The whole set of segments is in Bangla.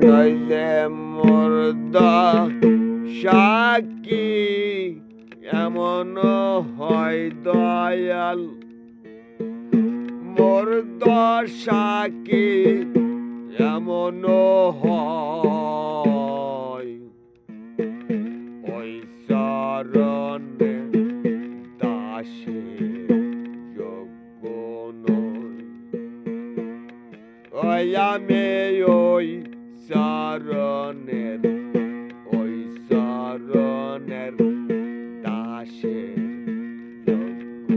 নইলে মুর্দা সাক্ষী এমন হয় দয়াল, মুর্দা সাক্ষী এমন হয় ওই চরণে দাসে যোগ্য নয়। ওই আমি ওই চরণের দাসে যোগ্য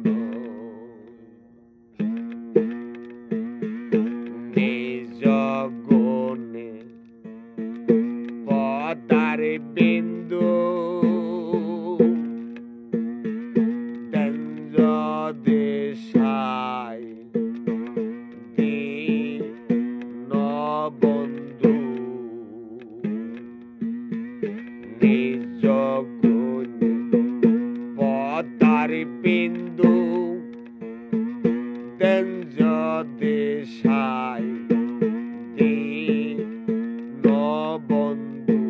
নয়। নিজ গুণে পদার বিন্দু তেঞ্জ দেশায় দীন বন্ধু। নিজ গুণে পদার বিন্দু তেঞ্জ দেশায় দীন বন্ধু।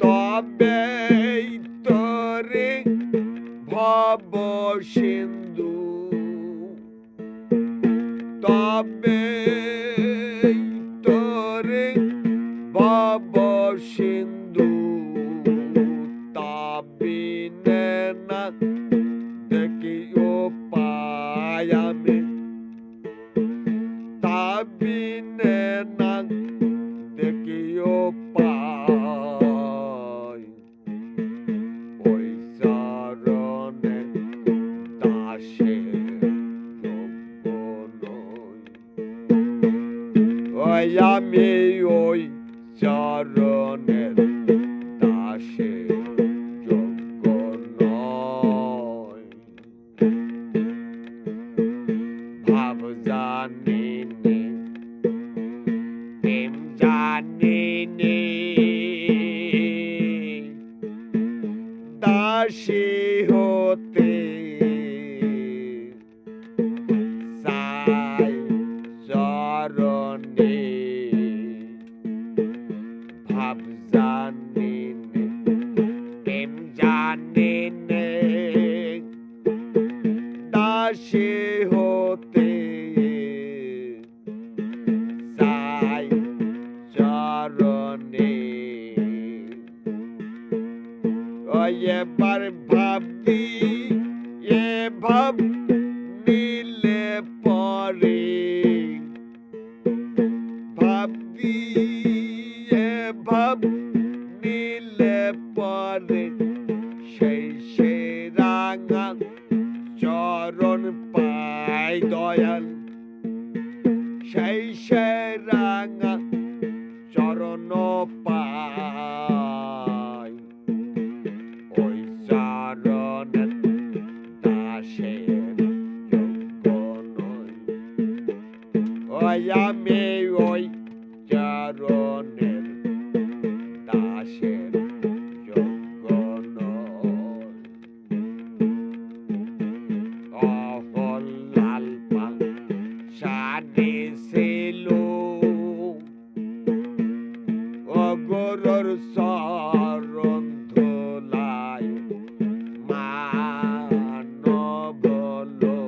তবে তোরে ভব সিন্ধু, তবে তোরে ভব সিন্ধু। তাবিনে না দেখি উপায় আমি, তাবিনে না দেখি উপায় ওই চরণে দাসে যোগ্য নয়। ওই আমি ওই চরণের দাসে যোগ্য নয়। ভাব জানি নে প্রেম জানি নে, দাসী হতে চাই চরণে। ভাব জানি নে প্রেম জানি নে, দাসী হতে চাই চরণে। এবার ভাবি এ ভাব নিলে পরে, ভাবি এ ভাব নিলে পরে সেই সে রাঙা চরণ পাই দয়াল। সেই সে রাঙা চরণ পাই ওই চরণের দাসের যোগ্য নয়। ওই আমি ওই চরণের দাসের যোগ্য নয়। অহল লাল পা সাদে ছিল অগরর চরণ ধোলায় মানব লো।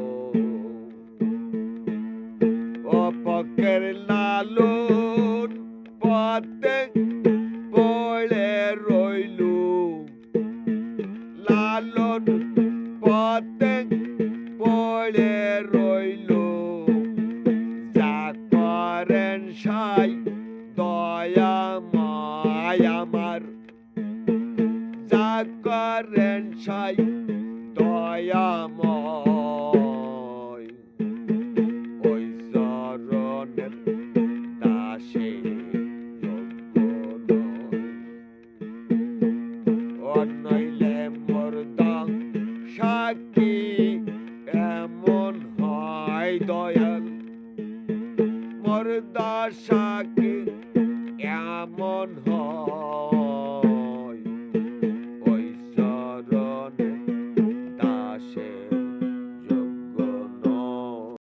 অপকের লালন পথে পড়ে রইলু, লালন পথে পড়ে রইলু। যা করেন সাই দয়াময় আমার, যা করেন সাই দয়াময় ওই চরণের দাসে যোগ্য নয়। অনইলে মুর্দা সাক্ষী এমন হয় দয়াল, মুর্দা সাক্ষী